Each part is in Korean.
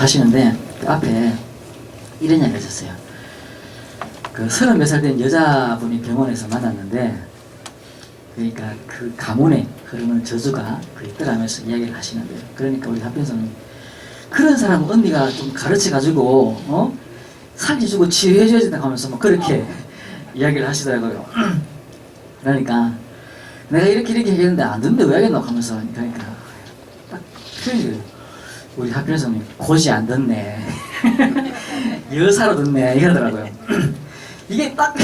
하시는데 그 앞에 이런 이야기를 하셨어요. 그 30몇 살 된 여자분이 병원에서 만났는데, 그러니까 그 가문에 흐르는 저주가 그 있더라면서 이야기를 하시는데요. 그러니까 우리 답변서는 그런 사람 언니가 좀 가르쳐가지고 살려주고 치유해줘야 된다고 하면서 뭐 그렇게 이야기를 하시더라고요. 그러니까 내가 이렇게 얘기했는데 안 듣는데 왜 하겠노 하면서, 그러니까 딱 표현이 우리 학교에서는 고지 안 듣네 여사로 듣네 이러더라고요. 이게 딱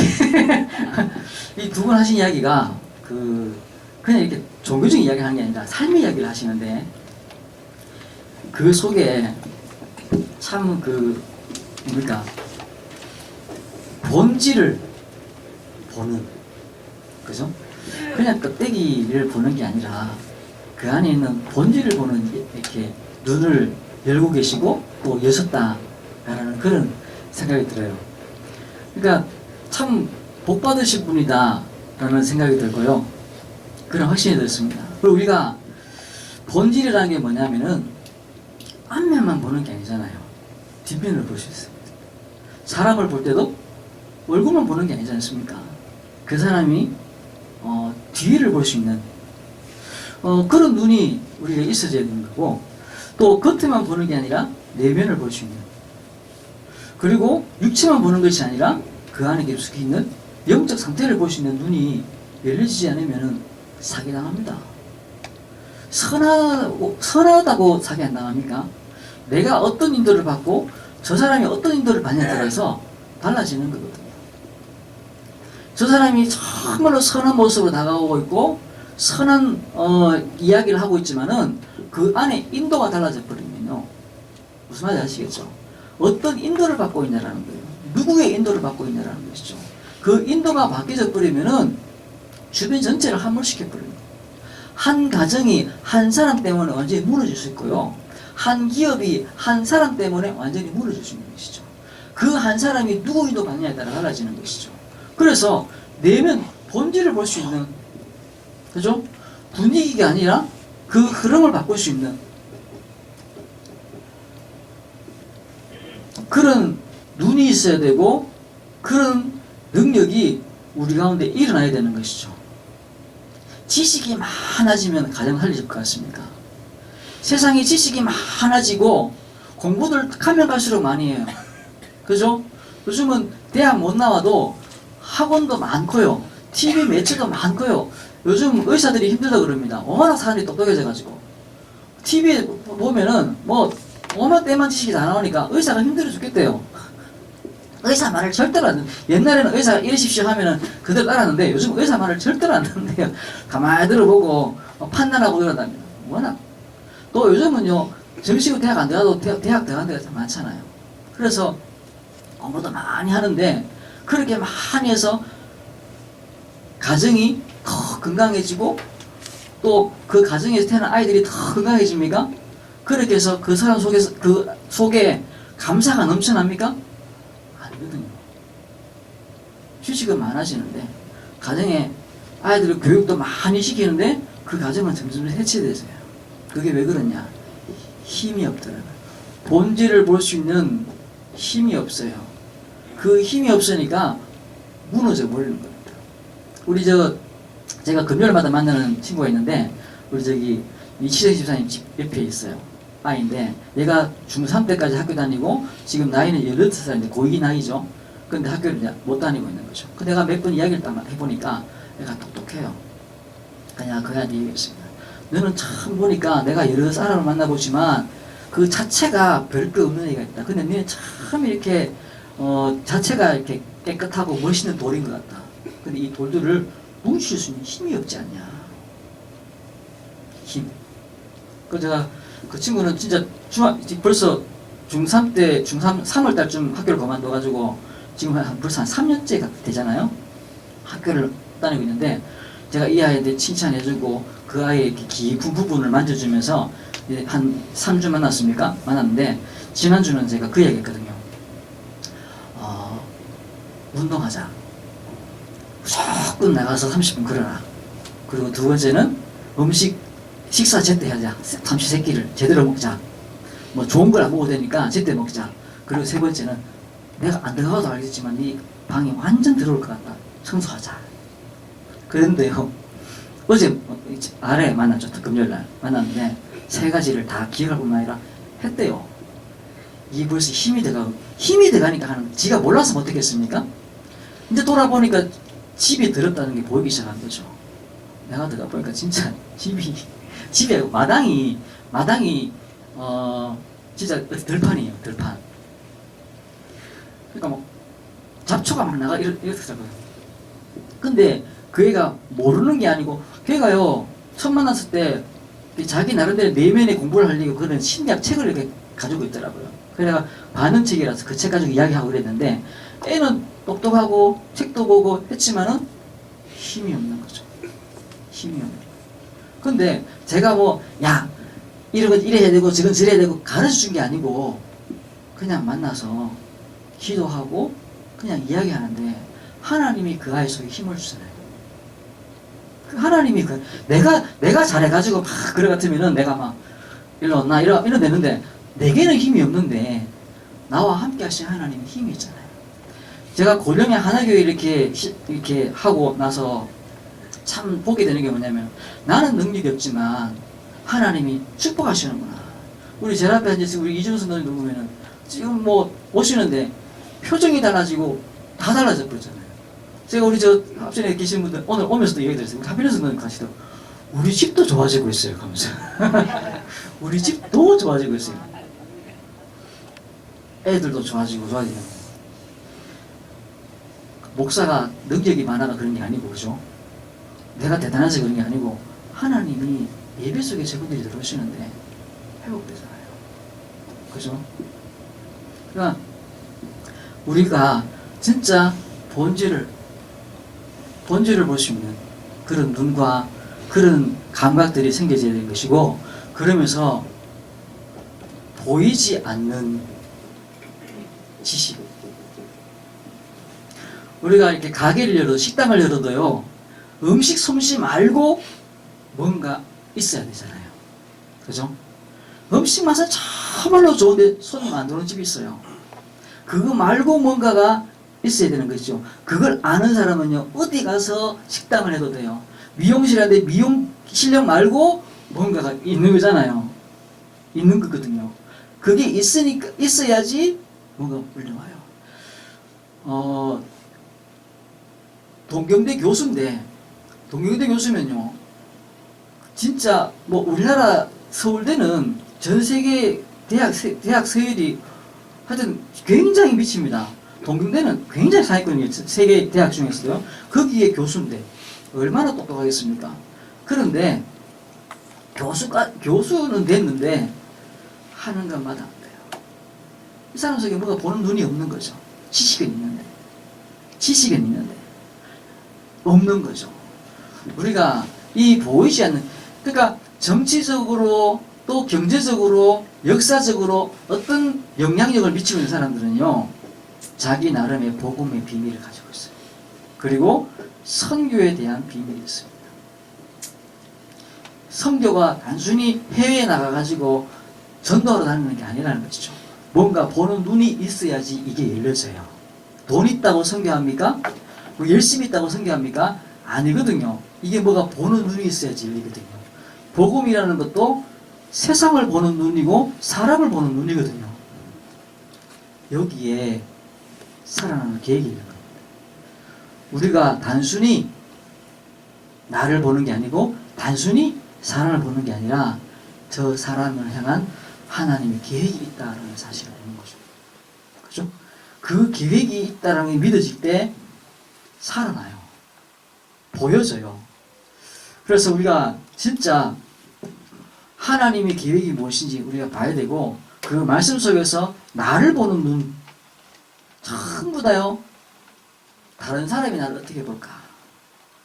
이 두 분 하신 이야기가 그냥 이렇게 종교적인 이야기를 하는 게 아니라 삶의 이야기를 하시는데, 그 속에 참 뭡니까, 본질을 보는, 그죠? 그냥 껍데기를 보는 게 아니라 그 안에 있는 본질을 보는, 이렇게 눈을 열고 계시고 또 여셨다라는 그런 생각이 들어요. 그러니까 참 복 받으실 분이다 라는 생각이 들고요. 그런 확신이 들었습니다. 그리고 우리가 본질이라는 게 뭐냐면은 앞면만 보는 게 아니잖아요. 뒷면을 볼 수 있습니다. 사람을 볼 때도 얼굴만 보는 게 아니지 않습니까? 그 사람이 뒤를 볼 수 있는 그런 눈이 우리가 있어져야 되는 거고, 또 겉에만 보는 게 아니라 내면을 볼 수 있는, 그리고 육체만 보는 것이 아니라 그 안에 깊숙이 있는 영적 상태를 볼 수 있는 눈이 열려지지 않으면 사기당합니다. 선하다고 사기 안 당합니까? 내가 어떤 인도를 받고 저 사람이 어떤 인도를 받냐에 따라서 달라지는 거거든요. 저 사람이 정말로 선한 모습으로 다가오고 있고 선한 이야기를 하고 있지만은 그 안에 인도가 달라져 버리면요, 무슨 말인지 아시겠죠? 어떤 인도를 받고 있냐라는 거예요. 누구의 인도를 받고 있냐라는 것이죠. 그 인도가 바뀌어 버리면은 주변 전체를 함몰시켜 버립니다. 한 가정이 한 사람 때문에 완전히 무너질 수 있고요, 한 기업이 한 사람 때문에 완전히 무너질 수 있는 것이죠. 그 한 사람이 누구 인도 받느냐에 따라 달라지는 것이죠. 그래서 내면 본질을 볼 수 있는, 그죠? 분위기가 아니라 그 흐름을 바꿀 수 있는 그런 눈이 있어야 되고, 그런 능력이 우리 가운데 일어나야 되는 것이죠. 지식이 많아지면 가정 살릴 것 같습니까? 세상에 지식이 많아지고 공부들 가면 갈수록 많이 해요. 그죠? 요즘은 대학 못 나와도 학원도 많고요, TV 매체도 많고요. 요즘 의사들이 힘들다 그럽니다. 워낙 사람들이 똑똑해져가지고 TV에 보면은 뭐 워낙 때만 지식이 다 나오니까 의사가 힘들어 죽겠대요. 의사 말을 절대로 안 듣는, 옛날에는 의사가 이러십시오 하면은 그대로 따랐는데 요즘 의사 말을 절대로 안 듣는데요. 가만히 들어보고 판단하고 이러답니다. 워낙 또 요즘은요, 정식으로 대학 안 들어가도 대학 들어간 데가 참 많잖아요. 그래서 공부도 많이 하는데, 그렇게 많이 해서 가정이 더 건강해지고 또 그 가정에서 태어난 아이들이 더 건강해집니까? 그렇게 해서 그 사람 속에서 그 속에 감사가 넘쳐납니까? 아니거든요. 지식은 많아지는데 가정에 아이들 교육도 많이 시키는데 그 가정은 점점 해체돼서요. 그게 왜 그러냐? 힘이 없더라고요. 본질을 볼 수 있는 힘이 없어요. 그 힘이 없으니까 무너져 버리는 겁니다. 우리 제가 금요일마다 만나는 친구가 있는데, 우리 이치성 집사님 집 옆에 있어요. 아이인데 얘가 중3 때까지 학교 다니고 지금 나이는 18살인데 고2 나이죠. 근데 학교를 이제 못 다니고 있는 거죠. 그 내가 몇 번 이야기를 딱 해보니까 얘가 똑똑해요. 그냥 그 애한테 얘기했습니다. 너는 참 보니까 내가 여러 사람을 만나보지만 그 자체가 별거 없는 애가 있다. 근데 너는 참 이렇게 자체가 이렇게 깨끗하고 멋있는 돌인 것 같다. 근데 이 돌들을 뭉칠 수 있는 힘이 없지 않냐. 힘. 제가 그 친구는 진짜 벌써 중3 때, 중3, 3월달쯤 학교를 그만둬가지고 지금 벌써 한 3년째 되잖아요. 학교를 다니고 있는데, 제가 이 아이한테 칭찬해주고 그 아이의 깊은 부분을 만져주면서 한 3주 만났습니까? 만났는데, 지난주는 제가 그 얘기 했거든요. 운동하자. 무조건 나가서 30분 걸어라. 그리고 두 번째는 식사 제때 하자. 삼시세끼를 제대로 먹자. 뭐 좋은 걸 안 먹어도 되니까 제때 먹자. 그리고 세 번째는 내가 안 들어가도 알겠지만 이 방이 완전 들어올 것 같다. 청소하자. 그런데요, 어제 아래 만났죠. 금요일날 만났는데 세 가지를 다 기억할 뿐만 아니라 했대요. 이게 벌써 힘이 들어가니까 하는, 지가 몰라서 못했겠습니까? 근데 돌아보니까 집이 더럽다는 게 보이기 시작한 거죠. 내가 들어가 보니까 진짜 집에 마당이 진짜 들판이에요. 들판. 그러니까 뭐 잡초가 막 나가 이렇더라고요. 근데 그 애가 모르는 게 아니고, 걔가요 처음 만났을 때 자기 나름대로 내면의 공부를 하려고 그런 심리학 책을 이렇게 가지고 있더라고요. 그래가 반응책이라서 그 책 가지고 이야기하고 그랬는데, 애는 똑똑하고 책도 보고 했지만은 힘이 없는 거죠. 힘이 없는. 근데 제가 뭐 야 이런 건 이래야 되고 저건 저래야 되고 가르쳐 준 게 아니고 그냥 만나서 기도하고 그냥 이야기하는데, 하나님이 그 아이 속에 힘을 주잖아요. 그 하나님이 내가 잘해가지고 막 그래 같으면은 내가 막 일로 나 이러 되는데, 내게는 힘이 없는데 나와 함께 하신 하나님은 힘이 있잖아요. 제가 고령의 하나교회 이렇게 하고 나서 참 보게 되는 게 뭐냐면, 나는 능력이 없지만 하나님이 축복하시는구나. 우리 제 앞에 앉아서 우리 이준수 선생님도 보면은 지금 뭐 오시는데 표정이 달라지고 다 달라져 버렸잖아요. 제가 우리 저 앞전에 계신 분들 오늘 오면서도 얘기 들었어요. 우리 하필 선생님 가시도 우리 집도 좋아지고 있어요. 하면서 우리 집도 좋아지고 있어요. 애들도 좋아지고. 목사가 능력이 많아가 그런 게 아니고, 그죠? 내가 대단해서 그런 게 아니고, 하나님이 예배 속에 저분들이 들어오시는데 회복되잖아요. 그죠? 그러니까 우리가 진짜 본질을 볼 수 있는 그런 눈과 그런 감각들이 생겨져야 되는 것이고, 그러면서 보이지 않는 지식. 우리가 이렇게 가게를 열어도, 식당을 열어도요, 음식 솜씨 말고 뭔가 있어야 되잖아요. 그죠? 음식 맛은 참말로 좋은데 손님 안 들어오는 집이 있어요. 그거 말고 뭔가가 있어야 되는 것이죠. 그걸 아는 사람은요, 어디 가서 식당을 해도 돼요. 미용실 하는데 미용 실력 말고 뭔가가 있는 거잖아요. 있는 거거든요. 그게 있어야지 뭔가 불려와요. 동경대 교수면요, 진짜 뭐 우리나라 서울대는 전 세계 대학 서열이 하여튼 굉장히 미칩니다. 동경대는 굉장히 상위권이에요. 세계 대학 중에서도요. 거기에 교수인데 얼마나 똑똑하겠습니까? 그런데 교수는 됐는데 하는 것마다 안 돼요. 이 사람 속에 뭐가 보는 눈이 없는 거죠. 지식은 있는데 없는 거죠. 우리가 이 보이지 않는, 그러니까 정치적으로 또 경제적으로 역사적으로 어떤 영향력을 미치고 있는 사람들은요, 자기 나름의 복음의 비밀을 가지고 있어요. 그리고 선교에 대한 비밀이 있습니다. 선교가 단순히 해외에 나가가지고 전도하러 다니는 게 아니라는 것이죠. 뭔가 보는 눈이 있어야지 이게 열려져요. 돈 있다고 선교합니까? 뭐 열심히 있다고 선교합니까? 아니거든요. 이게 뭐가 보는 눈이 있어야지 열리거든요. 복음이라는 것도 세상을 보는 눈이고 사람을 보는 눈이거든요. 여기에 살아나는 계획이 있는 겁니다. 우리가 단순히 나를 보는 게 아니고 단순히 사람을 보는 게 아니라 저 사람을 향한 하나님의 계획이 있다는 사실을 아는 거죠. 그죠? 그 계획이 있다는 게 믿어질 때 살아나요. 보여져요. 그래서 우리가 진짜 하나님의 계획이 무엇인지 우리가 봐야 되고, 그 말씀 속에서 나를 보는 눈, 전부 다요, 다른 사람이 나를 어떻게 볼까,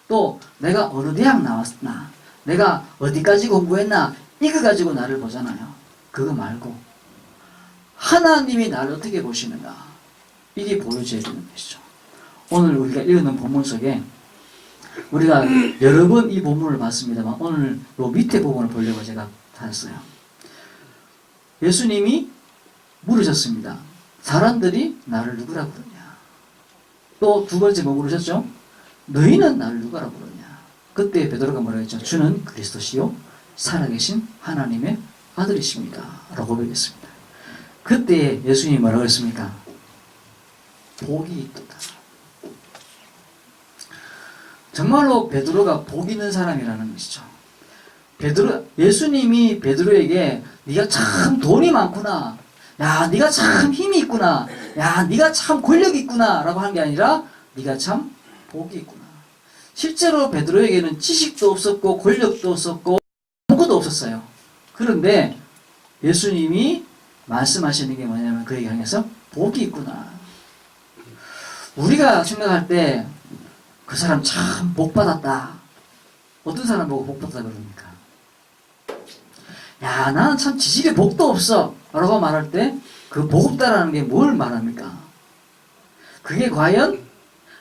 또 내가 어느 대학 나왔나, 내가 어디까지 공부했나, 이거 가지고 나를 보잖아요. 그거 말고 하나님이 나를 어떻게 보시는가, 이게 보여져야 되는 것이죠. 오늘 우리가 읽는 본문 속에 우리가 여러 번 이 본문을 봤습니다만, 오늘 요 밑에 부분을 보려고 제가 찾았어요. 예수님이 물으셨습니다. 사람들이 나를 누구라고 그러냐. 또 두 번째 뭐 물으셨죠? 너희는 나를 누구라고 그러냐. 그때 베드로가 뭐라고 했죠? 주는 그리스도시요 살아계신 하나님의 아들이십니다 라고 고백했습니다. 그때 예수님이 뭐라고 했습니까? 복이 있도다. 정말로 베드로가 복 있는 사람이라는 것이죠. 예수님이 베드로에게 네가 참 돈이 많구나, 야 네가 참 힘이 있구나, 야 네가 참 권력이 있구나 라고 한 게 아니라 네가 참 복이 있구나. 실제로 베드로에게는 지식도 없었고 권력도 없었고 아무것도 없었어요. 그런데 예수님이 말씀하시는 게 뭐냐면 그에게 향해서 복이 있구나. 우리가 생각할 때 그 사람 참 복받았다. 어떤 사람 보고 복받았다 그럽니까? 야 나는 참 지식에 복도 없어 라고 말할 때 그 복 없다라는 게 뭘 말합니까? 그게 과연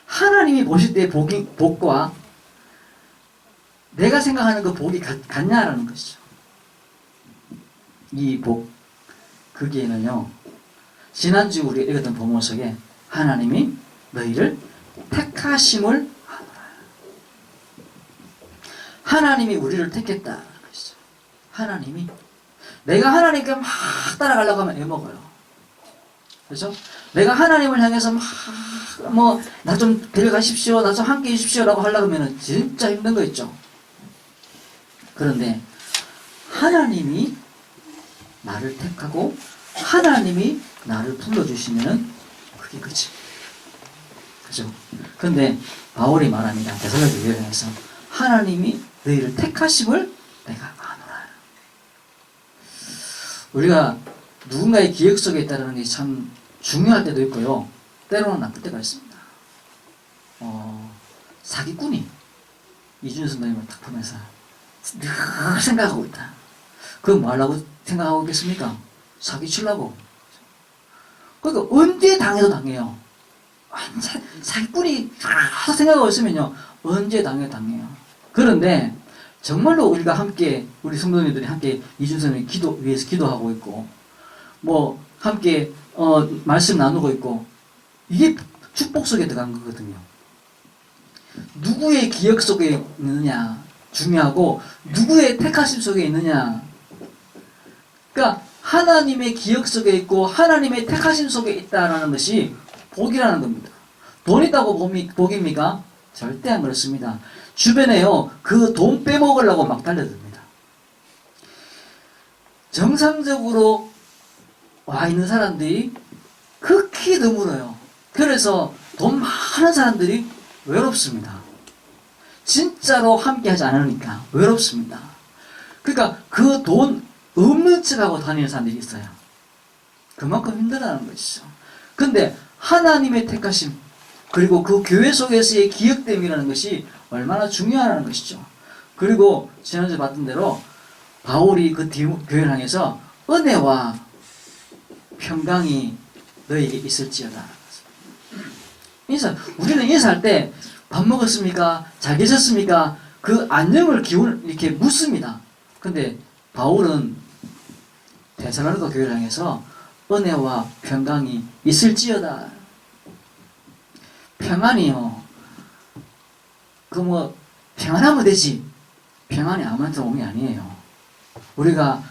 하나님이 보실 때의 복과 내가 생각하는 그 복이 같냐라는 것이죠. 이 복, 거기에는요, 지난주 우리가 읽었던 본문 속에 하나님이 너희를 택하심을 하노라. 하나님이 우리를 택했다는 것이죠. 하나님이. 내가 하나님께 막 따라가려고 하면 애먹어요. 그렇죠? 내가 하나님을 향해서 막 나 좀 데려가십시오, 나 좀 함께 해주십시오 라고 하려고 하면 진짜 힘든 거 있죠. 그런데 하나님이 나를 택하고 하나님이 나를 불러주시면 그게 끝이. 그죠? 근데 바울이 말합니다. 데살로니가 교회에서 하나님이 너희를 택하심을 내가 아노라. 우리가 누군가의 기억 속에 있다는 게 참 중요할 때도 있고요. 때로는 나쁠 때가 있습니다. 사기꾼이 이준현 선생님을 딱 보면서 늘 생각하고 있다. 그건 뭐 하려고 생각하고 있겠습니까? 사기치려고. 그러니까 언제 당해도 당해요. 완전 사기꾼이 계속 생각하고 있으면요, 언제 당해요. 그런데 정말로 우리가 함께, 우리 성도님들이 함께 이준선을 위해서 기도하고 있고, 뭐 함께 말씀 나누고 있고, 이게 축복 속에 들어간 거거든요. 누구의 기억 속에 있느냐 중요하고, 누구의 택하심 속에 있느냐. 그러니까 하나님의 기억 속에 있고 하나님의 택하심 속에 있다라는 것이 복이라는 겁니다. 돈 있다고 복입니까? 절대 안 그렇습니다. 주변에요, 그 돈 빼먹으려고 막 달려듭니다. 정상적으로 와 있는 사람들이 극히 드물어요. 그래서 돈 많은 사람들이 외롭습니다. 진짜로 함께 하지 않으니까 외롭습니다. 그러니까 그 돈 없는 척하고 다니는 사람들이 있어요. 그만큼 힘들다는 것이죠. 근데 하나님의 택하심, 그리고 그 교회 속에서의 기억됨이라는 것이 얼마나 중요하다는 것이죠. 그리고 지난주에 봤던 대로 바울이 그 교회를 향해서 은혜와 평강이 너에게 있을지어다. 우리는 인사할 때 밥 먹었습니까? 잘 계셨습니까? 그 안녕을 기운을 이렇게 묻습니다. 근데 바울은 데살로니가 교회를 향해서 은혜와 평강이 있을지어다. 평안이요, 평안하면 되지. 평안이 아무한테 오는 게 아니에요. 우리가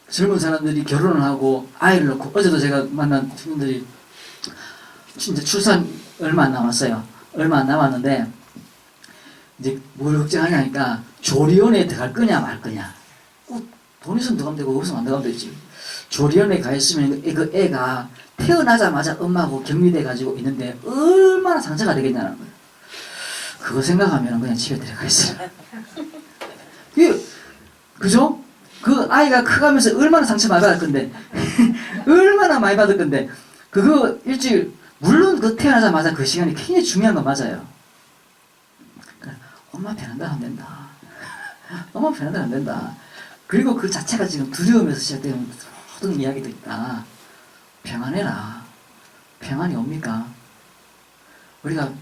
젊은 사람들이 결혼을 하고 아이를 낳고, 어제도 제가 만난 친구들이 진짜 출산 얼마 안 남았어요. 얼마 안 남았는데 이제 뭘 걱정하냐니까 조리원에 들어갈 거냐 말 거냐. 돈 있으면 들어가면 되고 없으면 안 들어가면 되지. 조리원에 가 있으면 그 애가 태어나자마자 엄마하고 격리돼 가지고 있는데 얼마나 상처가 되겠냐는 거예요. 그거 생각하면 그냥 집에 들어가 있어요. 그죠? 그 아이가 커가면서 얼마나 상처 많이 받을 건데 얼마나 많이 받을 건데, 그거 일주일, 물론 그 태어나자마자 그 시간이 굉장히 중요한 건 맞아요. 엄마 편한다 하면 된다. 엄마 편한다 하면 된다. 그리고 그 자체가 지금 두려움에서 시작되는 모든 이야기도 있다. 평안해라. 평안이 옵니까? 우리가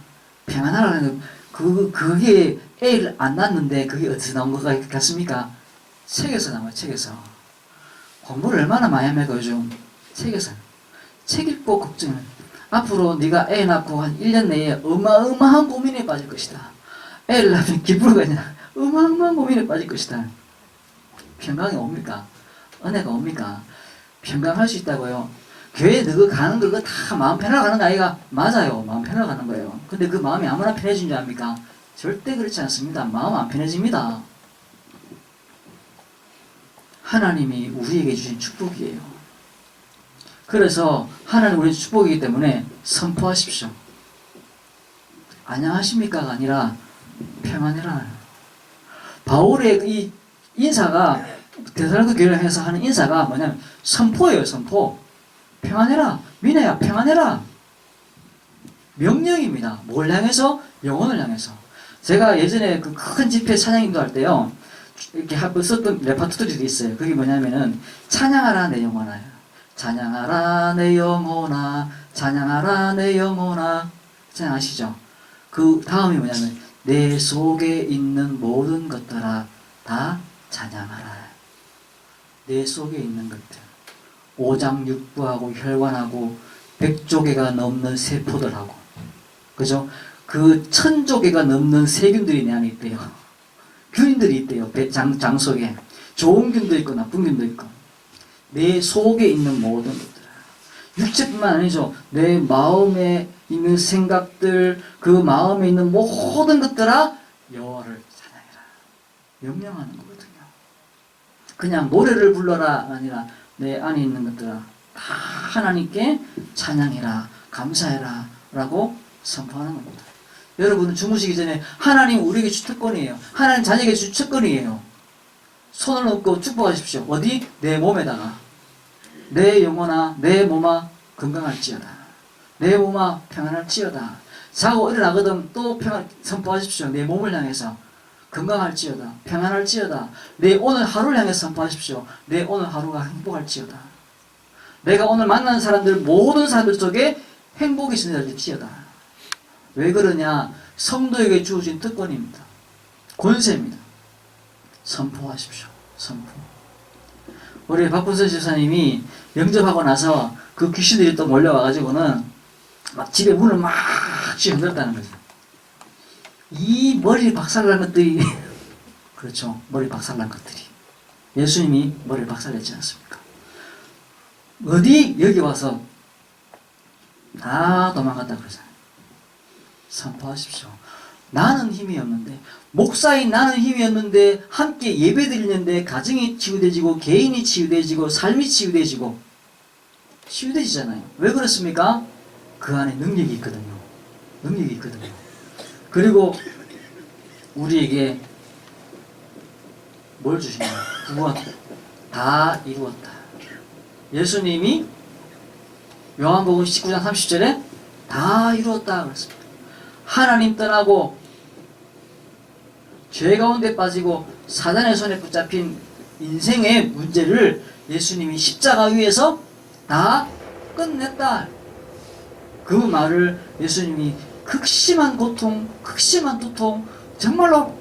평안하라는 그게 애를 안 낳는데 그게 어디서 나온 것 같습니까? 책에서 나와요. 책에서. 공부를 얼마나 많이 합니까 요즘? 책에서. 책 읽고 걱정을. 앞으로 네가 애 낳고 한 1년 내에 어마어마한 고민에 빠질 것이다. 애를 낳으면 기부가 아니라 어마어마한 고민에 빠질 것이다. 평강이 옵니까? 은혜가 옵니까? 평강할 수 있다고요. 교회 너가 가는 거 다 마음 편하게 가는 거 아이가? 맞아요. 마음 편하게 가는 거예요. 근데 그 마음이 아무나 편해진 줄 압니까? 절대 그렇지 않습니다. 마음 안 편해집니다. 하나님이 우리에게 주신 축복이에요. 그래서 하나님 우리 축복이기 때문에 선포하십시오. 안녕하십니까가 아니라 평안해라. 바울의 이 인사가 데살로니가 교회를 해서 하는 인사가 뭐냐면 선포예요. 선포. 평안해라. 미나야 평안해라. 명령입니다. 뭘 향해서? 영혼을 향해서. 제가 예전에 그 큰 집회 찬양 인도할 때요. 이렇게 한번 썼던 레파토리도 있어요. 그게 뭐냐면은 찬양하라 내 영혼아. 찬양하라 내 영혼아. 찬양하라 내 영혼아. 찬양하시죠? 그 다음이 뭐냐면 내 속에 있는 모든 것들아 다 찬양하라. 내 속에 있는 것들. 오장육부하고 혈관하고 100조개가 넘는 세포들하고 그죠? 그 1000조개가 넘는 세균들이 내 안에 있대요. 균들이 있대요. 장 속에. 좋은 균도 있고 나쁜 균도 있고. 내 속에 있는 모든 것들. 육체뿐만 아니죠. 내 마음에 있는 생각들, 그 마음에 있는 모든 것들아 여호와를 찬양해라. 명령하는 거거든요. 그냥 노래를 불러라 아니라 내 안에 있는 것들아 다 하나님께 찬양해라, 감사해라 라고 선포하는 겁니다. 여러분은 주무시기 전에 하나님 우리에게 주특권이에요. 하나님 자녀에게 주특권이에요. 손을 얹고 축복하십시오. 어디? 내 몸에다가. 내 영혼아, 내 몸아 건강할지어다. 내 몸아 평안할지어다. 자고 일어나거든 또 평안 선포하십시오. 내 몸을 향해서 건강할지어다. 평안할지어다. 내 오늘 하루를 향해서 선포하십시오. 내 오늘 하루가 행복할지어다. 내가 오늘 만난 사람들 모든 사람들 속에 행복이 있을지어다. 왜 그러냐? 성도에게 주어진 특권입니다. 권세입니다. 선포하십시오. 선포. 우리 박분선 집사님이 영접하고 나서 그 귀신들이 또 몰려와가지고는 막 집에 문을 막 흔들었다는 거죠. 이 머리 박살난 것들이 그렇죠. 머리 박살난 것들이 예수님이 머리를 박살냈지 않습니까? 어디 여기 와서 다 도망갔다 그러잖아요. 선포하십시오. 나는 힘이 없는데 목사인 나는 힘이 없는데 함께 예배 드리는데 가정이 치유되지고 개인이 치유되지고 삶이 치유되지잖아요. 왜 그렇습니까? 그 안에 능력이 있거든요. 능력이 있거든요. 그리고 우리에게 뭘 주시냐? 구원 다 이루었다. 예수님이 요한복음 19장 30절에 다 이루었다 그랬습니다. 하나님 떠나고 죄 가운데 빠지고 사단의 손에 붙잡힌 인생의 문제를 예수님이 십자가 위에서 다 끝냈다. 그 말을 예수님이 극심한 고통, 극심한 두통, 정말로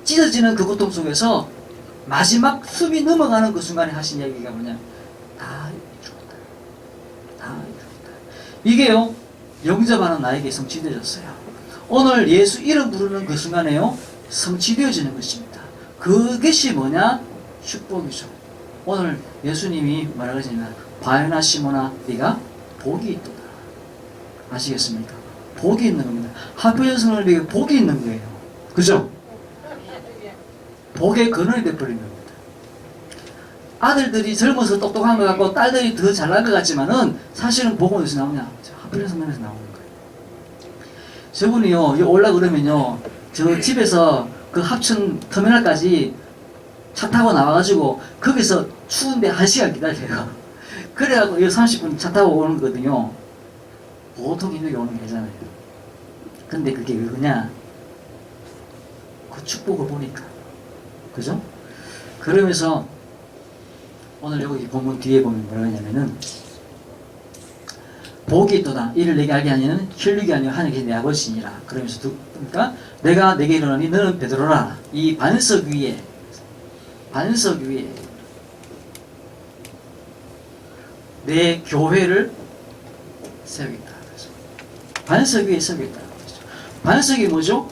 찢어지는 그 고통 속에서 마지막 숨이 넘어가는 그 순간에 하신 얘기가 뭐냐? 다 이루었다. 다 이루었다. 이게요, 영접하는 나에게 성취되어졌어요. 오늘 예수 이름 부르는 그 순간에요, 성취되어지는 것입니다. 그것이 뭐냐? 축복이죠. 오늘 예수님이 뭐라고 하시냐? 바요나 시모나 네가 복이 있도다. 아시겠습니까? 복이 있는 겁니다. 하필성을 위해 복이 있는 거예요. 그죠? 복의 근원이 되어버린 겁니다. 아들들이 젊어서 똑똑한 것 같고 딸들이 더 잘난 것 같지만은 사실은 복은 어디서 나오냐? 하필성에서 나오는 거예요. 저분이요, 여기 올라 그러면요, 저 집에서 그 합천 터미널까지 차 타고 나와가지고 거기서 추운데 1시간 기다려요. 그래갖고 여기 30분 차 타고 오는 거거든요. 보통 인력이 오는 게 아니잖아요. 근데 그게 왜 그러냐? 그 축복을 보니까. 그죠? 그러면서 오늘 여기 본문 뒤에 보면 뭐라 하냐면은 복이 있도다. 이를 내게 알게 하니는 혈육이 아니요 하늘이 내 아버지니라. 그러면서 그러니까 내가 내게 이르노니 너는 베드로라. 이 반석 위에 내 교회를 세우겠다. 반석 위에 세우겠다. 반석이 뭐죠?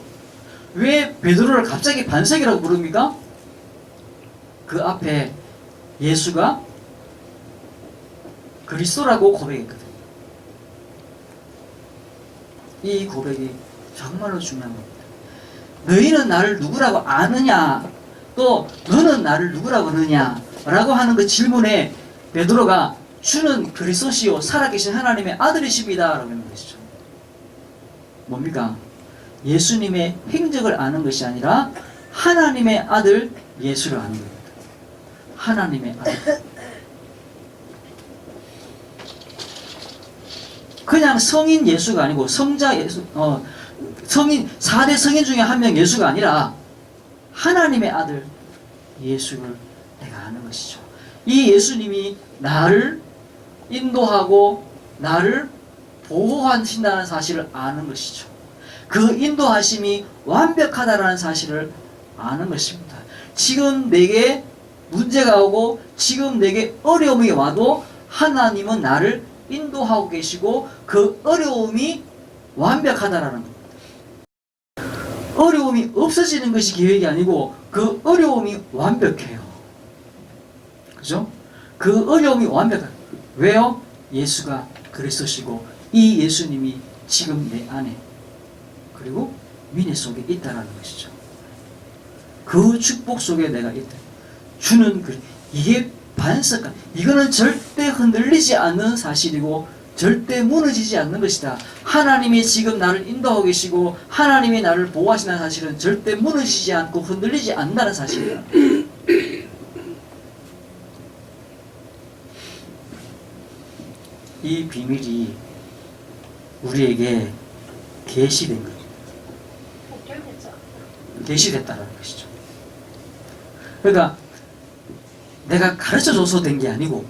왜 베드로를 갑자기 반석이라고 부릅니까? 그 앞에 예수가 그리스도라고 고백했거든요. 이 고백이 정말로 중요한 겁니다. 너희는 나를 누구라고 아느냐, 또 너는 나를 누구라고 하느냐 라고 하는 그 질문에 베드로가 주는 그리스도시요 살아계신 하나님의 아들이십니다 라고 하는 것이죠. 뭡니까? 예수님의 행적을 아는 것이 아니라 하나님의 아들 예수를 아는 겁니다. 하나님의 아들. 그냥 성인 예수가 아니고 성자 예수, 성인 4대 성인 중에 한 명 예수가 아니라 하나님의 아들 예수를 내가 아는 것이죠. 이 예수님이 나를 인도하고 나를 보호하신다는 사실을 아는 것이죠. 그 인도하심이 완벽하다는 사실을 아는 것입니다. 지금 내게 문제가 오고 지금 내게 어려움이 와도 하나님은 나를 인도하고 계시고 그 어려움이 완벽하다라는 겁니다. 어려움이 없어지는 것이 계획이 아니고 그 어려움이 완벽해요. 그죠? 그 어려움이 완벽해요. 왜요? 예수가 그리스도시고 이 예수님이 지금 내 안에 그리고 미래 속에 있다는 것이죠. 그 축복 속에 내가 있다. 주는 이게 반석, 이거는 절대 흔들리지 않는 사실이고 절대 무너지지 않는 것이다. 하나님이 지금 나를 인도하고 계시고 하나님이 나를 보호하시는 사실은 절대 무너지지 않고 흔들리지 않는다는 사실이다. 이 비밀이 우리에게 계시된 거죠. 계시됐다는 것이죠. 그러니까 내가 가르쳐줘서 된 게 아니고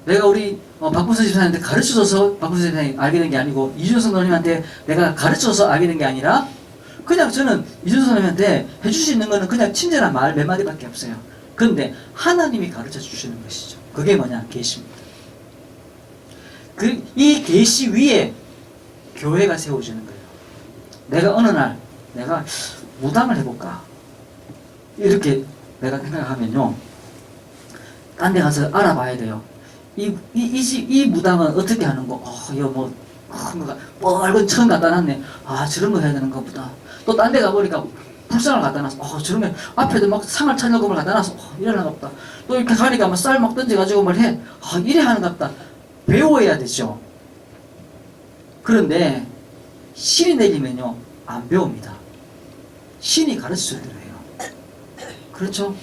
내가 우리 박문선 집사님한테 가르쳐줘서 박문선 집사님이 알게 된 게 아니고 이준석 선생님한테 내가 가르쳐줘서 알게 된 게 아니라 그냥 저는 이준석 선생님한테 해줄 수 있는 거는 그냥 친절한 말 몇 마디밖에 없어요. 그런데 하나님이 가르쳐 주시는 것이죠. 그게 뭐냐? 계시입니다. 이 계시 위에 교회가 세워지는 거예요. 내가 어느 날 내가 무당을 해볼까? 이렇게 내가 생각하면요. 딴 데 가서 알아봐야 돼요. 이 무당은 어떻게 하는 거? 이거 뭐, 뻘건 천 갖다 놨네. 저런 거 해야 되는 것보다. 또 딴 데 가보니까 불상을 갖다 놨어. 저런 게 앞에도 막 상을 찬열금을 갖다 놨어. 이러는 것보다. 또 이렇게 가니까 막 쌀 막 던져가지고 뭘 해. 이래 하는 것보다. 배워야 되죠. 그런데 신이 내리면요. 안 배웁니다. 신이 가르쳐 주더래요. 그렇죠?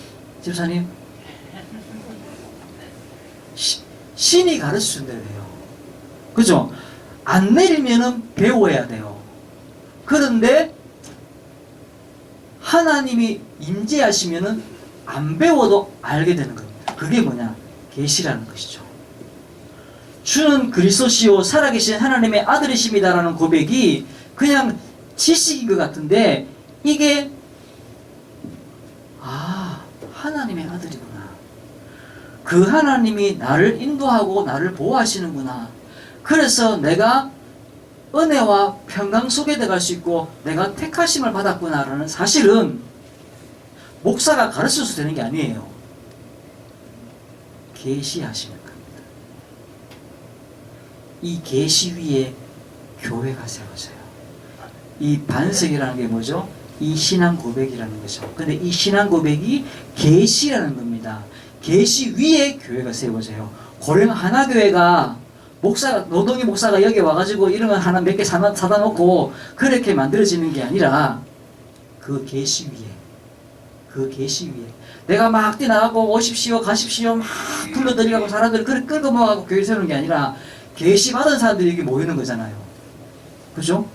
집사님? 신이 가르쳐 준대요. 그죠? 안 내리면은 배워야 돼요. 그런데 하나님이 임재하시면은 안 배워도 알게 되는 겁니다. 그게 뭐냐? 계시라는 것이죠. 주는 그리스도시요 살아계신 하나님의 아들이십니다라는 고백이 그냥 지식인 것 같은데 이게 하나님의 아들이구나. 그 하나님이 나를 인도하고 나를 보호하시는구나. 그래서 내가 은혜와 평강 속에 들어갈 수 있고 내가 택하심을 받았구나라는 사실은 목사가 가르쳐서 되는 게 아니에요. 계시하시는 겁니다. 이 계시 위에 교회가 세워져요. 이 반석이라는 게 뭐죠? 이 신앙 고백이라는 거죠. 근데 이 신앙 고백이 계시라는 겁니다. 계시 위에 교회가 세워져요. 고령 하나교회가 노동희 목사가 여기 와가지고 이런 거 하나 몇 개 사다 놓고 그렇게 만들어지는 게 아니라 그 계시 위에 내가 막 뛰나가고 오십시오 가십시오 막 불러들이고 사람들을 끌고 모아가고 교회 세우는 게 아니라 계시 받은 사람들이 여기 모이는 거잖아요. 그죠?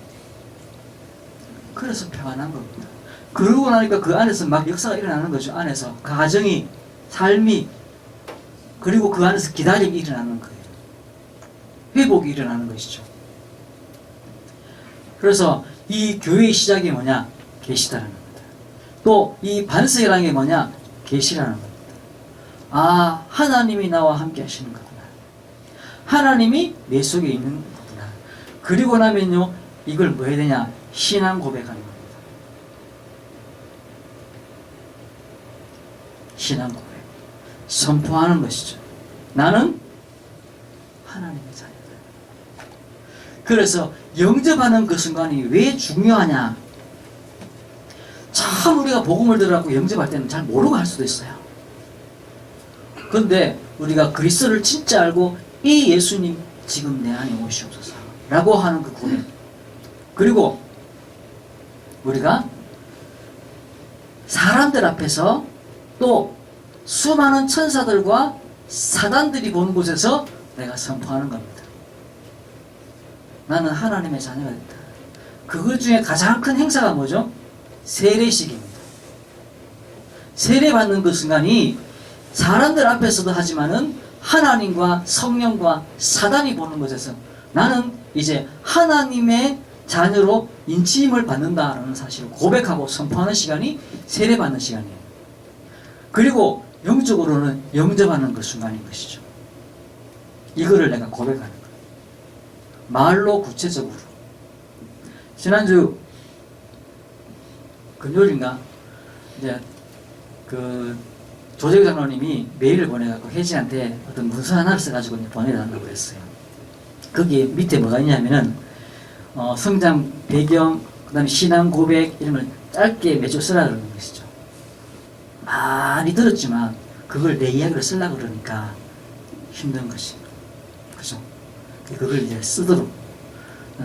그래서 평안한 겁니다. 그러고 나니까 그 안에서 막 역사가 일어나는 거죠. 안에서 가정이, 삶이, 그리고 그 안에서 기다림이 일어나는 거예요. 회복이 일어나는 것이죠. 그래서 이 교회의 시작이 뭐냐? 계시다라는 겁니다. 또 이 반석이라는 게 뭐냐? 계시라는 겁니다. 하나님이 나와 함께 하시는 거구나. 하나님이 내 속에 있는 거구나. 그리고 나면요, 이걸 뭐 해야 되냐? 신앙 고백하는 겁니다. 신앙 고백. 선포하는 것이죠. 나는 하나님의 자녀다. 그래서 영접하는 그 순간이 왜 중요하냐? 참 우리가 복음을 들어갖고 영접할 때는 잘 모르고 할 수도 있어요. 그런데 우리가 그리스도를 진짜 알고 이 예수님 지금 내 안에 오시옵소서 라고 하는 그 고백, 그리고 우리가 사람들 앞에서 또 수많은 천사들과 사단들이 보는 곳에서 내가 선포하는 겁니다. 나는 하나님의 자녀가 됐다. 그것 중에 가장 큰 행사가 뭐죠? 세례식입니다. 세례받는 그 순간이 사람들 앞에서도 하지만은 하나님과 성령과 사단이 보는 곳에서 나는 이제 하나님의 자녀로 인치임을 받는다라는 사실을 고백하고 선포하는 시간이 세례받는 시간이에요. 그리고 영적으로는 영접하는 그 순간인 것이죠. 이거를 내가 고백하는 거예요. 말로 구체적으로. 지난주 금요일인가 이제 그 조재규 장로님이 메일을 보내갖고 혜지한테 어떤 문서 하나를 써가지고 보내달라고 그랬어요. 거기에 밑에 뭐가 있냐면은 성장 배경, 그 다음에 신앙 고백 이런 걸 짧게 몇 줄 쓰라 그러는 것이죠. 많이 들었지만 그걸 내 이야기로 쓰려고 그러니까 힘든 것이, 그죠? 그걸 이제 쓰도록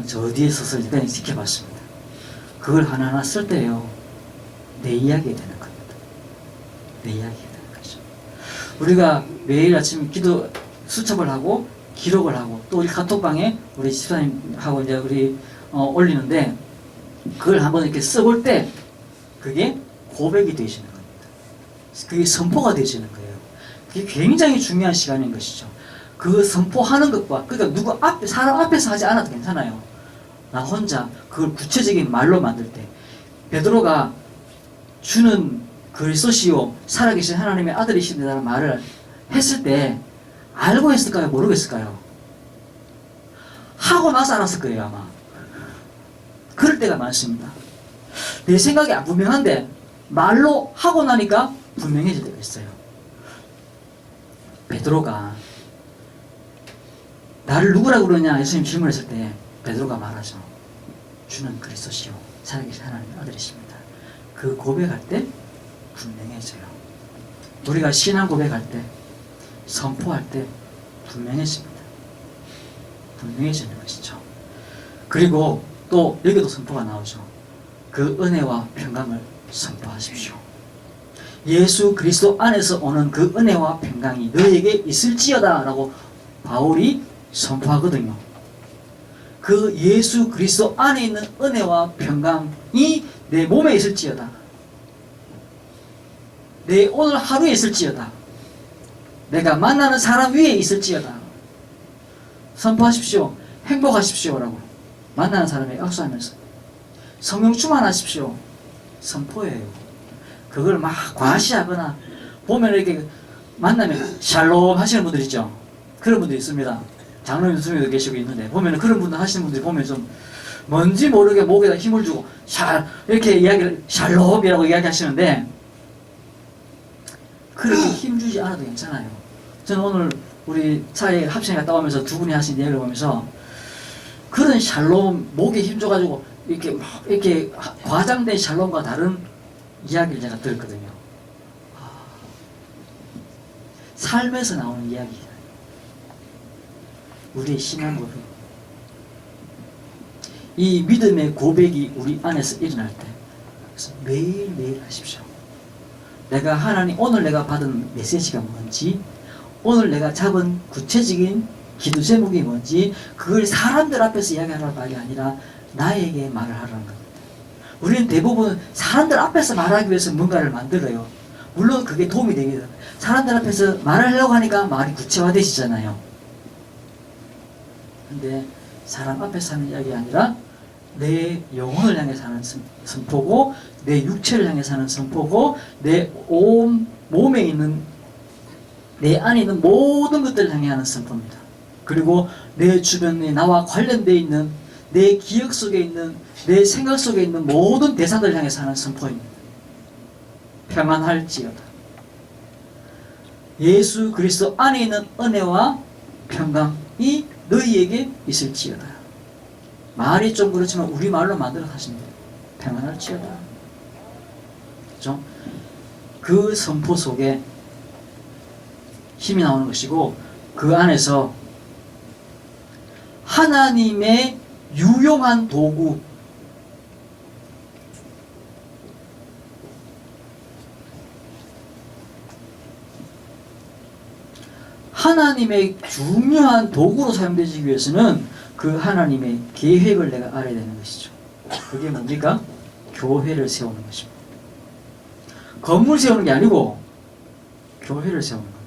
저 뒤에 서서 일단 지켜봤습니다. 그걸 하나하나 쓸 때요, 내 이야기가 되는 겁니다. 내 이야기가 되는 거죠. 우리가 매일 아침 기도 수첩을 하고 기록을 하고 또 우리 카톡방에 우리 집사님하고 이제 우리 올리는데, 그걸 한번 이렇게 써볼 때 그게 고백이 되시는 겁니다. 그게 선포가 되시는 거예요. 그게 굉장히 중요한 시간인 것이죠. 그 선포하는 것과, 그러니까 누구 앞에, 사람 앞에서 하지 않아도 괜찮아요. 나 혼자 그걸 구체적인 말로 만들 때, 베드로가 주는 그리스도시요 살아계신 하나님의 아들이십니다라는 말을 했을 때 알고 했을까요? 모르겠을까요? 하고 나서 알았을 거예요, 아마. 그럴 때가 많습니다. 내 생각이 안 분명한데 말로 하고 나니까 분명해질 때가 있어요. 베드로가 나를 누구라고 그러냐 예수님 질문했을 때 베드로가 말하죠. 주는 그리스도시요 살아계신 하나님의 아들이십니다. 그 고백할 때 분명해져요. 우리가 신앙 고백할 때, 선포할 때 분명해집니다. 분명해지는 것이죠. 그리고 또 여기도 선포가 나오죠. 그 은혜와 평강을 선포하십시오. 예수 그리스도 안에서 오는 그 은혜와 평강이 너에게 있을지어다 라고 바울이 선포하거든요. 그 예수 그리스도 안에 있는 은혜와 평강이 내 몸에 있을지어다. 내 오늘 하루에 있을지어다. 내가 만나는 사람 위에 있을지어다. 선포하십시오. 행복하십시오 라고 만나는 사람에게 악수하면서 성령 충만하십시오. 선포예요. 그걸 막 과시하거나 보면 이렇게 만나면 샬롬 하시는 분들 있죠. 그런 분들 있습니다. 장로님 중에도 계시고 있는데 보면 그런 분들 하시는 분들이 보면 좀 뭔지 모르게 목에다 힘을 주고 이렇게 이야기를 샬롬이라고 이야기하시는데, 그렇게 힘주지 않아도 괜찮아요. 저는 오늘 우리 차에 합창에 갔다 오면서 두 분이 하신 이야기를 보면서 그런 샬롬, 목에 힘줘가지고 이렇게 막 이렇게 과장된 샬롬과 다른 이야기를 제가 들었거든요. 삶에서 나오는 이야기예요. 우리의 신앙 고백, 이 믿음의 고백이 우리 안에서 일어날 때, 그래서 매일매일 하십시오. 내가 하나님, 오늘 내가 받은 메시지가 뭔지, 오늘 내가 잡은 구체적인 기도 제목이 뭔지, 그걸 사람들 앞에서 이야기하라는 말이 아니라 나에게 말을 하라는 겁니다. 우리는 대부분 사람들 앞에서 말하기 위해서 뭔가를 만들어요. 물론 그게 도움이 되겠다. 사람들 앞에서 말을 하려고 하니까 말이 구체화되시잖아요. 근데 사람 앞에서 하는 이야기가 아니라 내 영혼을 향해서 하는 선포고, 내 육체를 향해서 하는 선포고, 내 온 몸에 있는, 내 안에 있는 모든 것들을 향해 하는 선포입니다. 그리고 내 주변에 나와 관련되어 있는 내 기억 속에 있는 내 생각 속에 있는 모든 대상들을 향해서 하는 선포입니다. 평안할지어다. 예수 그리스도 안에 있는 은혜와 평강이 너희에게 있을지어다. 말이 좀 그렇지만 우리말로 만들어서 하시면 돼요. 평안할지어다. 그렇죠? 그 선포 속에 힘이 나오는 것이고, 그 안에서 하나님의 유용한 도구, 하나님의 중요한 도구로 사용되기 위해서는 그 하나님의 계획을 내가 알아야 되는 것이죠. 그게 뭡니까? 교회를 세우는 것입니다. 건물 세우는 게 아니고 교회를 세우는 겁니다.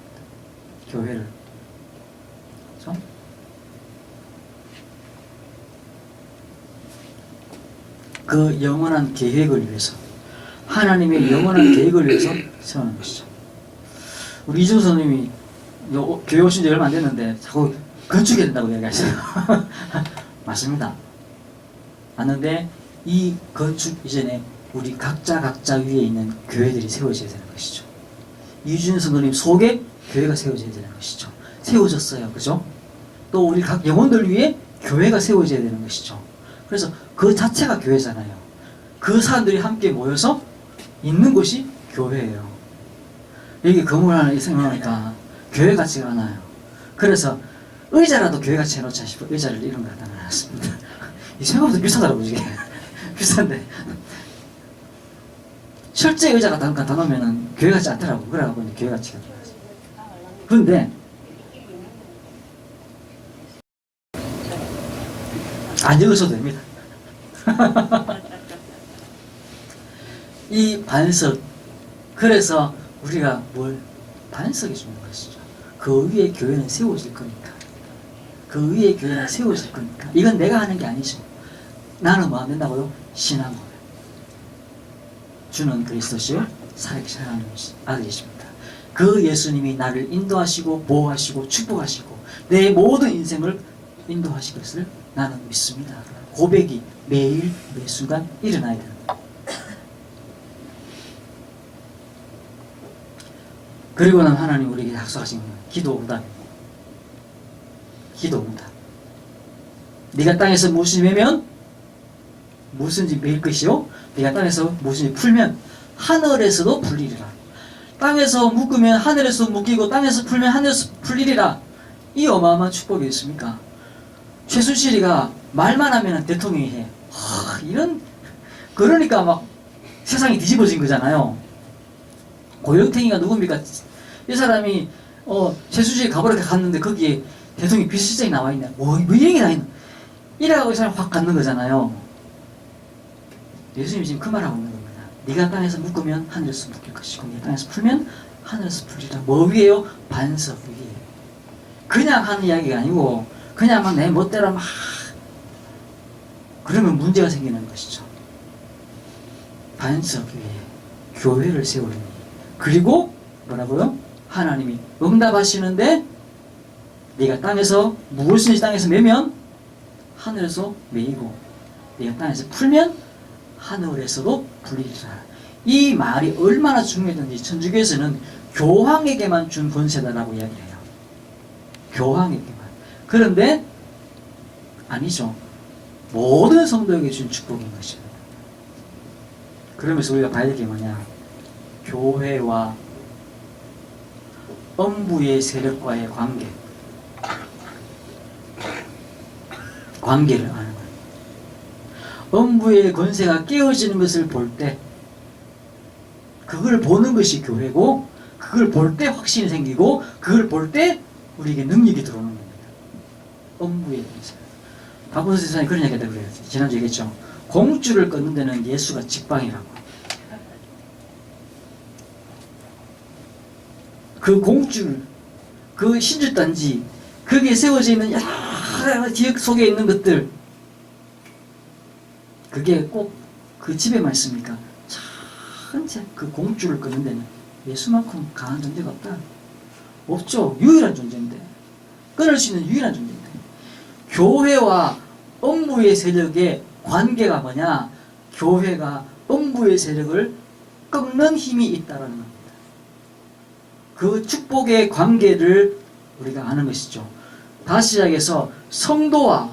교회를. 그렇죠? 그 영원한 계획을 위해서, 하나님의 영원한 계획을 위해서 세우는 것이죠. 우리 이준 선생님이 교회 오신 지 얼마 안 됐는데 자꾸 건축해야 된다고 이야기하시죠. 맞습니다. 맞는데 이 건축 이전에 우리 각자 위에 있는 교회들이 세워져야 되는 것이죠. 이준 선생님 속에 교회가 세워져야 되는 것이죠. 세워졌어요. 그죠? 또 우리 각 영혼들 위해 교회가 세워져야 되는 것이죠. 그래서 그 자체가 교회잖아요. 그 사람들이 함께 모여서 있는 곳이 교회예요. 여기 건물 하나 생각하니까 교회 같지가 않아요. 그래서 의자라도 교회 같이 해놓자 싶어 의자를 이런 거 갖다 놨습니다. 이 생각보다 비싸더라고요. 이게 비싼데 실제 의자 갖다 놓으면 교회 같지 않더라고. 그래갖고 이제 교회 같이 갖다 놨어요. 그런데 안 적으셔도 됩니다. 이 반석, 그래서 우리가 뭘 반석이 주는 것이죠. 그 위에 교회는 세워질 거니까. 그 위에 교회는 세워질 거니까. 이건 내가 하는 게 아니죠. 나는 뭐 하면 된다고요? 신앙을. 주는 그리스도시요 살아계신 하나님 아들이십니다. 그 예수님이 나를 인도하시고 보호하시고 축복하시고 내 모든 인생을 인도하실 것을 나는 믿습니다. 고백이 매일 매순간 일어나야 됩니다. 그리고 난 하나님 우리에게 약속하신 기도 응답입니다. 기도 응답. 네가 땅에서 무엇이 매면 무엇인지 매일 것이요, 네가 땅에서 무엇인지 풀면 하늘에서도 풀리리라. 땅에서 묶으면 하늘에서 묶이고 땅에서 풀면 하늘에서 풀리리라. 이 어마어마한 축복이 있습니까? 최순실이가 말만 하면 대통령이 해. 그러니까 막 세상이 뒤집어진 거잖아요. 고영탱이가 누굽니까? 이 사람이 최순실이 가보러 갔는데 거기에 대통령 비서실장이 나와 있네. 뭐 이런 게 다 있나? 이래가고 이 사람 확 갖는 거잖아요. 예수님이 지금 그 말하고 있는 겁니다. 네가 땅에서 묶으면 하늘에서 묶일 것이고 네가 땅에서 풀면 하늘에서 풀리라. 뭐 위에요? 반석 위에. 그냥 하는 이야기가 아니고 그냥 막 내 멋대로 막 그러면 문제가 생기는 것이죠. 반석 위에 교회를 세우니, 그리고 뭐라고요? 하나님이 응답하시는데 네가 땅에서 무엇이든지 땅에서 매면 하늘에서 매이고 네가 땅에서 풀면 하늘에서도 풀리리라. 이 말이 얼마나 중요했는지 천주교에서는 교황에게만 준 권세다라고 이야기해요. 교황에게만. 그런데 아니죠. 모든 성도에게 준 축복인 것입니다. 그러면서 우리가 봐야 될 게 뭐냐? 교회와 음부의 세력과의 관계를 아는 거예요. 음부의 권세가 깨어지는 것을 볼 때, 그걸 보는 것이 교회고, 그걸 볼 때 확신이 생기고, 그걸 볼 때 우리에게 능력이 들어오는 겁니다. 음부의 권세. 박원순 세상에 그런 얘기가 그래요. 지난주에 얘기했죠. 공주를 끊는 데는 예수가 직방이라고. 그 공주를, 그 신주단지, 거기에 세워져 있는 여러 지역 속에 있는 것들, 그게 꼭 그 집에만 있습니까? 전체 그 공주를 끊는 데는 예수만큼 강한 존재가 없다. 없죠. 유일한 존재인데, 끊을 수 있는 유일한 존재입니다. 교회와 음부의 세력의 관계가 뭐냐? 교회가 음부의 세력을 꺾는 힘이 있다는 겁니다. 그 축복의 관계를 우리가 아는 것이죠. 다시 시작해서 성도와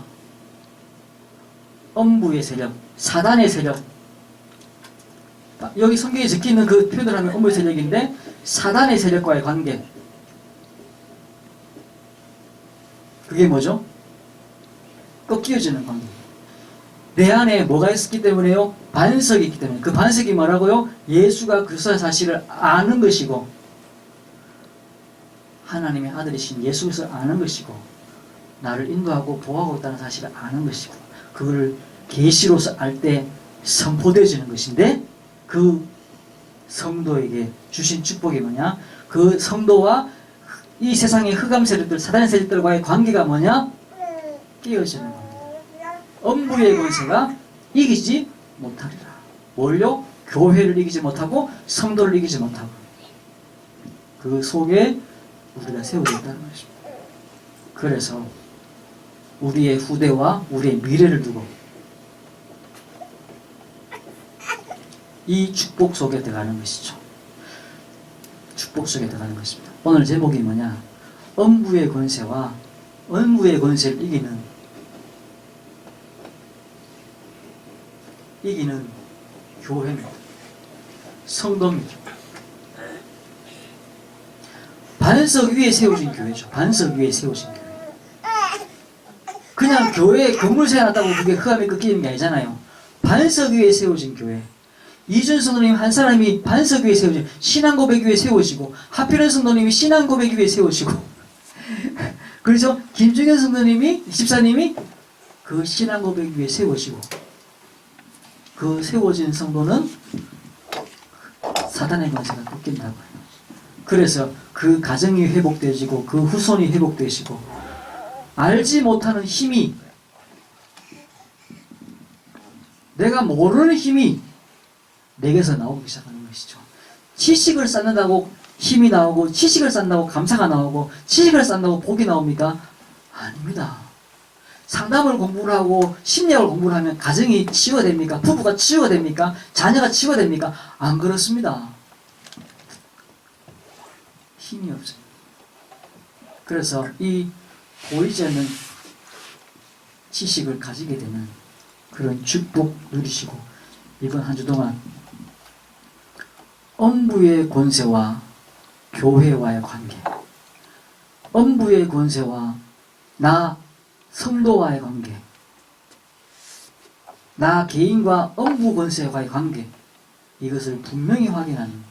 음부의 세력, 사단의 세력, 여기 성경에 적혀있는 그 표현을 하면 음부의 세력인데 사단의 세력과의 관계, 그게 뭐죠? 꺾여지는 관계. 내 안에 뭐가 있었기 때문에요? 반석이 있기 때문에. 그 반석이 뭐라고요? 예수가 그리스도의 사실을 아는 것이고 하나님의 아들이신 예수 그리스도를 아는 것이고 나를 인도하고 보호하고 있다는 사실을 아는 것이고 그거를 계시로서 알 때 선포되어지는 것인데 그 성도에게 주신 축복이 뭐냐? 그 성도와 이 세상의 흑암 세력들, 사단의 세력들과의 관계가 뭐냐? 깨어지는 겁니다. 음부의 권세가 이기지 못하리라. 뭘요? 교회를 이기지 못하고 성도를 이기지 못하고 그 속에 우리가 세워져 있다는 것입니다. 그래서 우리의 후대와 우리의 미래를 두고 이 축복 속에 들어가는 것이죠. 축복 속에 들어가는 것입니다. 오늘 제목이 뭐냐? 음부의 권세와 음부의 권세를 이기는 교회입니다. 성도입니다. 반석 위에 세워진 교회죠. 반석 위에 세워진 교회. 그냥 교회에 건물 세워놨다고 그게 흑암에 꺾이는 게 아니잖아요. 반석 위에 세워진 교회. 이준 성도님 한 사람이 반석 위에 세워진 신앙 고백 위에 세워지고 하필은 성도님이 신앙 고백 위에 세워지고 그래서 김중현 성도님이 집사님이 그 신앙 고백 위에 세워지고 그 세워진 성도는 사단의 권세가 꺾인다고 해요. 그래서 그 가정이 회복되어지고 그 후손이 회복되시고 알지 못하는 힘이 내가 모르는 힘이 내게서 나오기 시작하는 것이죠. 지식을 쌓는다고 힘이 나오고 지식을 쌓는다고 감사가 나오고 지식을 쌓는다고 복이 나옵니까? 아닙니다. 상담을 공부를 하고 심리학을 공부를 하면 가정이 치유가 됩니까? 부부가 치유가 됩니까? 자녀가 치유가 됩니까? 안 그렇습니다. 힘이 없어요. 그래서 이 보이지 않는 지식을 가지게 되는 그런 축복 누리시고 이번 한 주 동안 음부의 권세와 교회와의 관계, 음부의 권세와 나 성도와의 관계, 나 개인과 음부 권세와의 관계, 이것을 분명히 확인하는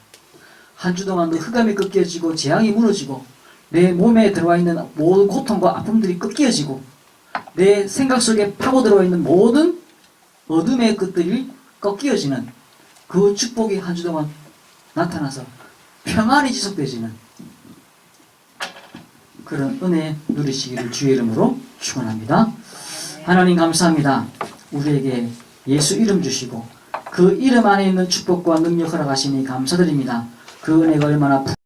한 주 동안도 흑암이 꺾여지고 재앙이 무너지고 내 몸에 들어와 있는 모든 고통과 아픔들이 꺾여지고 내 생각 속에 파고 들어와 있는 모든 어둠의 것들이 꺾여지는 그 축복이 한 주 동안 나타나서 평안이 지속되지는 그런 은혜 누리시기를 주의 이름으로 축원합니다. 하나님 감사합니다. 우리에게 예수 이름 주시고 그 이름 안에 있는 축복과 능력 허락하시니 감사드립니다. 그 은혜가 얼마나